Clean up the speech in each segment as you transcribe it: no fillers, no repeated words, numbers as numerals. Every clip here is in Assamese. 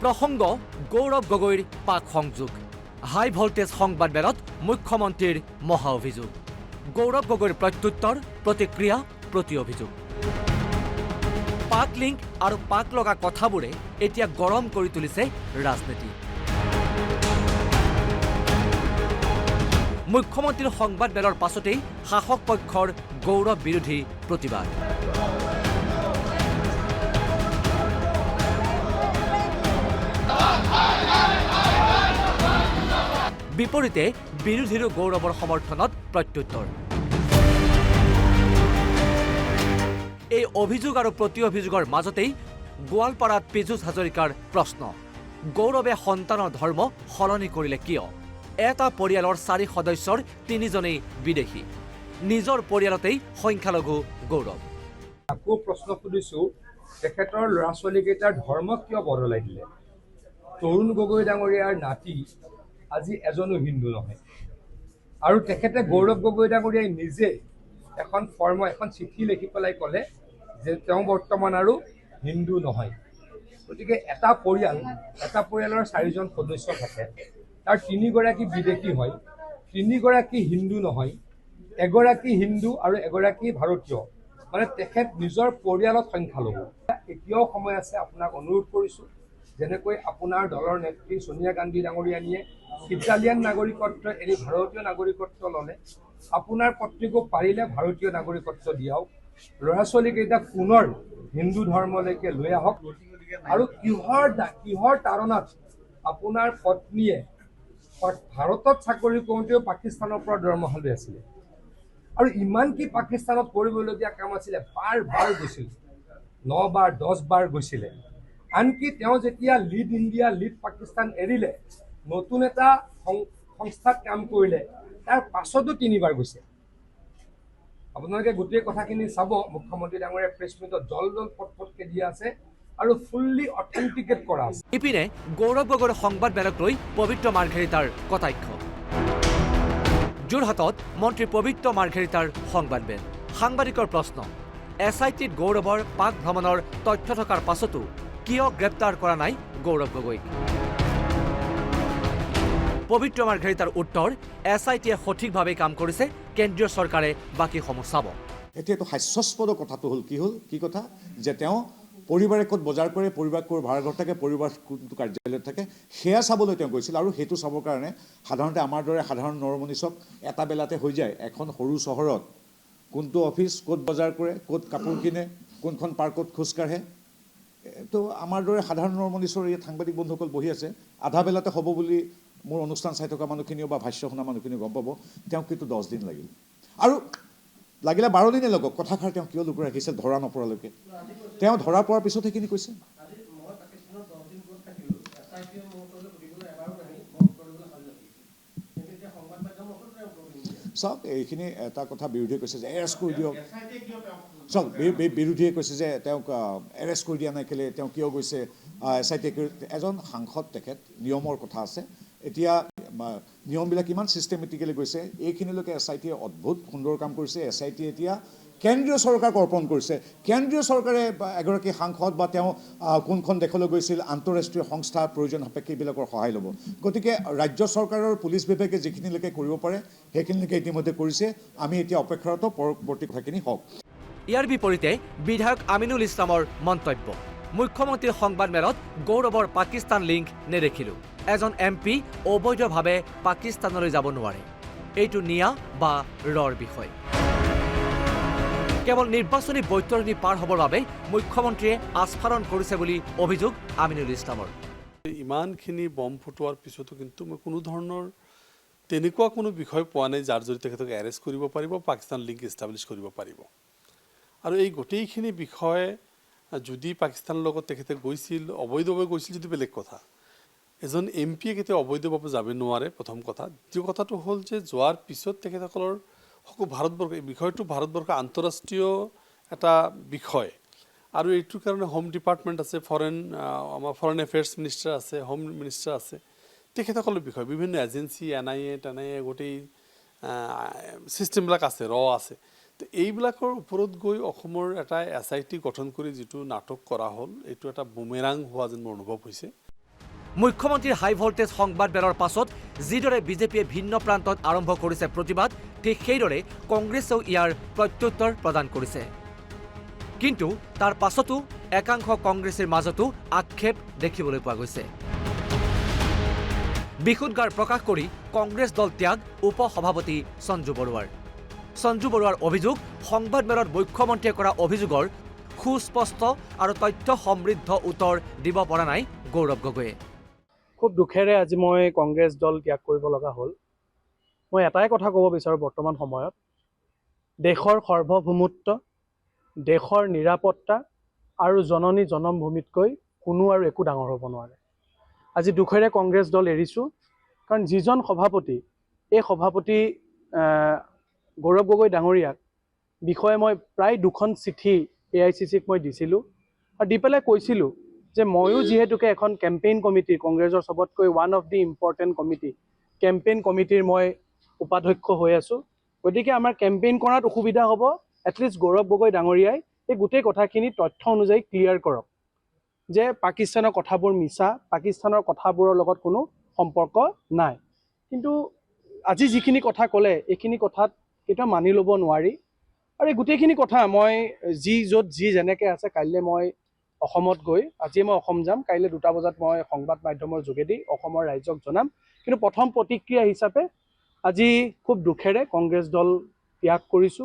প্ৰসংগ গৌৰৱ গগৈৰ পাক সংযোগ হাই ভল্টেজ সংবাদমেলত মুখ্যমন্ত্ৰীৰ মহা অভিযোগ গৌৰৱ গগৈৰ প্ৰত্যুত্তৰ প্ৰতিক্ৰিয়া প্ৰতি অভিযোগ পাক লিংক আৰু পাক লগা কথাবোৰে এতিয়া গৰম কৰি তুলিছে ৰাজনীতি মুখ্যমন্ত্ৰীৰ সংবাদমেলৰ পাছতেই শাসক পক্ষৰ গৌৰৱ বিৰোধী প্ৰতিবাদ বিপৰীতে বিৰোধীৰো গৌৰৱৰ সমৰ্থনত প্ৰত্যুত্তৰ এই অভিযোগ আৰু প্ৰতি অভিযোগৰ মাজতেই গোৱালপাৰাত পীযুষ হাজৰিকাৰ প্ৰশ্ন গৌৰৱে সন্তানৰ ধৰ্ম সলনি কৰিলে কিয় এটা পৰিয়ালৰ 4 সদস্যৰ 3জনেই বিদেশী নিজৰ পৰিয়ালতেই সংখ্যালঘু গৌৰৱ আকৌ প্ৰশ্ন সুধিছো তেখেতৰ ল'ৰা ছোৱালীকেইটাৰ ধৰ্ম কিয় বদলাই দিলে তৰুণ গগৈ ডাঙৰীয়াৰ নাতি আজি এজনো হিন্দু নহয় আৰু তেখেতে গৌৰৱ গগৈ ডাঙৰীয়াই নিজে এখন চিঠি লিখি পেলাই ক'লে যে তেওঁ বৰ্তমান আৰু হিন্দু নহয় গতিকে এটা পৰিয়ালৰ 4জন সদস্য থাকে তাৰ 3গৰাকী বিদেশী হয় 3গৰাকী হিন্দু নহয় এগৰাকী হিন্দু আৰু এগৰাকী ভাৰতীয় মানে তেখেত নিজৰ পৰিয়ালত সংখ্যালঘু এতিয়াও সময় আছে আপোনাক অনুৰোধ কৰিছোঁ যেনেকৈ আপোনাৰ দলৰ নেত্ৰী সোনিয়া গান্ধী ডাঙৰীয়ানীয়ে ইটালিয়ান নাগৰিকত্ব এৰি ভাৰতীয় নাগৰিকত্ব ল'লে আপোনাৰ পত্নীকো পাৰিলে ভাৰতীয় নাগৰিকত্ব দিয়াওক ল'ৰা ছোৱালীকেইটাক পুনৰ হিন্দু ধৰ্মলৈকে লৈ আহক আৰু কিহৰ তাৰণাত আপোনাৰ পত্নীয়ে ভাৰতত চাকৰি কৰোঁতেও পাকিস্তানৰ পৰা দৰমহা লৈ আছিলে আৰু ইমান কি পাকিস্তানত কৰিবলগীয়া কাম আছিলে বাৰ গৈছিল 9 বাৰ 10 বাৰ গৈছিলে আনকি তেওঁ যেতিয়া লিড ইণ্ডিয়া লিড পাকিস্তান এৰিলে নতুন এটা সংস্থাত কাম কৰিলে তাৰ পাছতো 3বাৰ গৈছে আপোনালোকে গোটেই কথাখিনি চাব মুখ্যমন্ত্ৰী ডাঙৰীয়া প্ৰেছ মিটত জল পটকে দিয়া আছে আৰু ফুল্লি অথেণ্টিকেট কৰা আছে ইপিনে গৌৰৱ গগৈৰ সংবাদমেলক লৈ পবিত্ৰ মাৰ্ঘেৰিটাৰ কটাক্ষ যোৰহাটত মন্ত্ৰী পবিত্ৰ মাৰ্ঘেৰিটাৰ সংবাদমেল সাংবাদিকৰ প্ৰশ্ন SITত গৌৰৱৰ পাক ভ্ৰমণৰ তথ্য থকাৰ পাছতো কিয় গ্ৰেপ্তাৰ কৰা নাই গৌৰৱ গগৈক পবিত্ৰ মাৰ্ঘেৰিটাৰ উত্তৰ SITয়ে সঠিকভাৱে কাম কৰিছে কেন্দ্ৰীয় চৰকাৰে বাকীসমূহ চাব এতিয়াতো হাস্যাস্পদ কথাটো হ'ল কি কথা যে তেওঁ পৰিবাৰে ক'ত বজাৰ কৰে পৰিবাৰ ক'ৰ ভাড়াঘৰ থাকে পৰিবাৰ কোনটো কাৰ্যালয়ত থাকে সেয়া চাবলৈ তেওঁ গৈছিল আৰু সেইটো চাবৰ কাৰণে সাধাৰণতে আমাৰ দৰে সাধাৰণ নৰমনিচক এটা বেলাতে হৈ যায় এখন সৰু চহৰত কোনটো অফিচ ক'ত বজাৰ কৰে ক'ত কাপোৰ কিনে কোনখন পাৰ্কত খোজকাঢ়ে তো আমাৰ দৰে সাধাৰণ নৰমনিচৰ ইয়াত সাংবাদিক বন্ধুসকল বহি আছে আধা বেলাতে হ'ব বুলি মোৰ অনুষ্ঠান চাই থকা মানুহখিনিও বা ভাষ্য শুনা মানুহখিনিও গম পাব তেওঁক কিন্তু 10 দিন লাগিল আৰু লাগিলে 12 দিনে লগক কথাষাৰ তেওঁ কিয় লুকুৱাই ৰাখিছে ধৰা নপৰালৈকে তেওঁ ধৰা পৰাৰ পিছত সেইখিনি কৈছে চাওক এইখিনি এটা কথা বিৰোধীয়ে কৈছে যে এৰেষ্ট কৰি দিয়ক চাওক বিৰোধীয়ে কৈছে যে তেওঁক এৰেষ্ট কৰি দিয়া নাই কেলে তেওঁ কিয় গৈছে SIT এজন সাংসদ তেখেত নিয়মৰ কথা আছে এতিয়া নিয়মবিলাক ইমান ছিষ্টেমেটিকেলি গৈছে এইখিনিলৈকে SITয়ে অদ্ভুত সুন্দৰ কাম কৰিছে SITয়ে এতিয়া কেন্দ্ৰীয় চৰকাৰক অৰ্পণ কৰিছে কেন্দ্ৰীয় চৰকাৰে এগৰাকী সাংসদ বা তেওঁ কোনখন দেশলৈ গৈছিল আন্তঃৰাষ্ট্ৰীয় সংস্থা প্ৰয়োজন সাপেক্ষে এইবিলাকৰ সহায় ল'ব গতিকে ৰাজ্য চৰকাৰৰ পুলিচ বিভাগে যিখিনিলৈকে কৰিব পাৰে সেইখিনিলৈকে ইতিমধ্যে কৰিছে আমি এতিয়া অপেক্ষাৰত পৰৱৰ্তী কথাখিনি হওক ইয়াৰ বিপৰীতে বিধায়ক আমিনুল ইছলামৰ মন্তব্য মুখ্যমন্ত্ৰীৰ সংবাদমেলত গৌৰৱৰ পাকিস্তান লিংক নেদেখিলোঁ এজন MP অবৈধভাৱে পাকিস্তানলৈ যাব নোৱাৰে এইটো নিয়া বা ৰৰ বিষয় কেৱল নিৰ্বাচনী বৈতৰণি পাৰ হ'বৰ বাবে মুখ্যমন্ত্ৰীয়ে আস্ফাৰণ কৰিছে বুলি অভিযোগ আমিনুল ইছলামৰ ইমানখিনি বম ফুটোৱাৰ পিছতো কিন্তু মই কোনো ধৰণৰ তেনেকুৱা কোনো বিষয় পোৱা নাই যাৰ জৰিয়তে তেখেতক এৰেষ্ট কৰিব পাৰিব পাকিস্তান লিংক এষ্টাব্লিছ কৰিব পাৰিব আৰু এই গোটেইখিনি বিষয় যদি পাকিস্তানৰ লগত তেখেতে গৈছিল অবৈধভাৱে গৈছিল যদি বেলেগ কথা এজন MPয়ে কেতিয়াও অবৈধভাৱে যাব নোৱাৰে প্ৰথম কথা দ্বিতীয় কথাটো হ'ল যে যোৱাৰ পিছত তেখেতসকলৰ ভাৰতবৰ্ষ এই বিষয়টো ভাৰতবৰ্ষ আন্তঃৰাষ্ট্ৰীয় এটা বিষয় আৰু এইটোৰ কাৰণে হোম ডিপাৰ্টমেণ্ট আছে আমাৰ ফৰেন এফেয়াৰ্ছ মিনিষ্টাৰ আছে হোম মিনিষ্টাৰ আছে তেখেতসকলৰ বিষয় বিভিন্ন এজেঞ্চি NIA গোটেই চিষ্টেমবিলাক আছে আছে তো এইবিলাকৰ ওপৰত গৈ অসমৰ এটা SIT গঠন কৰি যিটো নাটক কৰা হ'ল এইটো এটা বুমেৰাং হোৱা যেন মোৰ অনুভৱ হৈছে মুখ্যমন্ত্ৰীৰ হাই ভল্টেজ সংবাদমেলৰ পাছত যিদৰে বিজেপিয়ে ভিন্ন প্ৰান্তত আৰম্ভ কৰিছে প্ৰতিবাদ, ঠিক সেইদৰে কংগ্ৰেছেও ইয়াৰ প্ৰত্যুত্তৰ প্ৰদান কৰিছে। কিন্তু তাৰ পাছতো একাংশ কংগ্ৰেছীৰ মাজতো আক্ষেপ দেখিবলৈ পোৱা গৈছে। বিষোদগাৰ প্ৰকাশ কৰি কংগ্ৰেছ দল ত্যাগ উপ সভাপতি সঞ্জু বৰুৱাৰ। সঞ্জু বৰুৱাৰ অভিযোগ, সংবাদমেলত মুখ্যমন্ত্ৰীয়ে কৰা অভিযোগৰ সুস্পষ্ট আৰু তথ্য সমৃদ্ধ উত্তৰ দিব পৰা নাই গৌৰৱ গগৈয়ে। খুব দুখেৰে আজি মই কংগ্ৰেছ দল ত্যাগ কৰিব লগা হ'ল। মই এটাই কথা ক'ব বিচাৰোঁ, বৰ্তমান সময়ত দেশৰ সাৰ্বভৌমত্ব, দেশৰ নিৰাপত্তা আৰু জননী জনমভূমিতকৈ কোনো আৰু একো ডাঙৰ হ'ব নোৱাৰে। আজি দুখেৰে কংগ্ৰেছ দল এৰিছোঁ, কাৰণ যিজন সভাপতি, এই সভাপতি গৌৰৱ গগৈ ডাঙৰীয়াক বিষয়ে মই প্ৰায় 2খন চিঠি AICCক মই দিছিলোঁ আৰু দি পেলাই কৈছিলোঁ যে ময়ো যিহেতুকে এখন কেম্পেইন কমিটিৰ, কংগ্ৰেছৰ চবতকৈ one of the important committee, campaign কমিটিৰ মই উপাধ্যক্ষ হৈ আছোঁ, গতিকে আমাৰ কেম্পেইন কৰাত অসুবিধা হ'ব। এটলিষ্ট গৌৰৱ গগৈ ডাঙৰীয়াই এই গোটেই কথাখিনি তথ্য অনুযায়ী ক্লিয়াৰ কৰক যে পাকিস্তানৰ কথাবোৰ মিছা, পাকিস্তানৰ কথাবোৰৰ লগত কোনো সম্পৰ্ক নাই। কিন্তু আজি যিখিনি কথা ক'লে, এইখিনি কথাত কেতিয়াও মানি ল'ব নোৱাৰি। আৰু এই গোটেইখিনি কথা মই য'ত যেনেকৈ আছে, কাইলৈ মই অসমত গৈ, আজিয়ে মই অসম যাম, কাইলৈ 2টা বজাত মই সংবাদ মাধ্যমৰ যোগেদি অসমৰ ৰাইজক জনাম। কিন্তু প্ৰথম প্ৰতিক্ৰিয়া হিচাপে আজি খুব দুখেৰে কংগ্ৰেছ দল ত্যাগ কৰিছোঁ।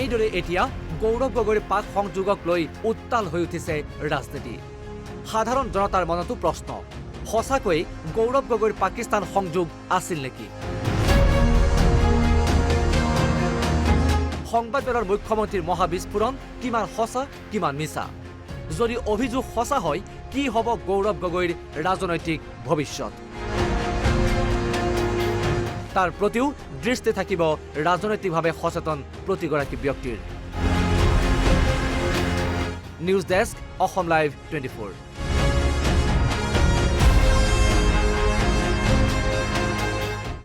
এইদৰে এতিয়া গৌৰৱ গগৈৰ পাক সংযোগক লৈ উত্তাল হৈ উঠিছে ৰাজনীতি। সাধাৰণ জনতাৰ মনতো প্ৰশ্ন, সঁচাকৈয়ে গৌৰৱ গগৈৰ পাকিস্তান সংযোগ আছিল নেকি? সংবাদমেলৰ মুখ্যমন্ত্ৰীৰ মহাবিস্ফোৰণ কিমান সঁচা, কিমান মিছা? যদি অভিযোগ সঁচা হয়, কি হ'ব গৌৰৱ গগৈৰ ৰাজনৈতিক ভৱিষ্যত? তাৰ প্ৰতিও দৃষ্টি থাকিব ৰাজনৈতিকভাৱে সচেতন প্ৰতিগৰাকী ব্যক্তিৰ। News desk, Assam live 24।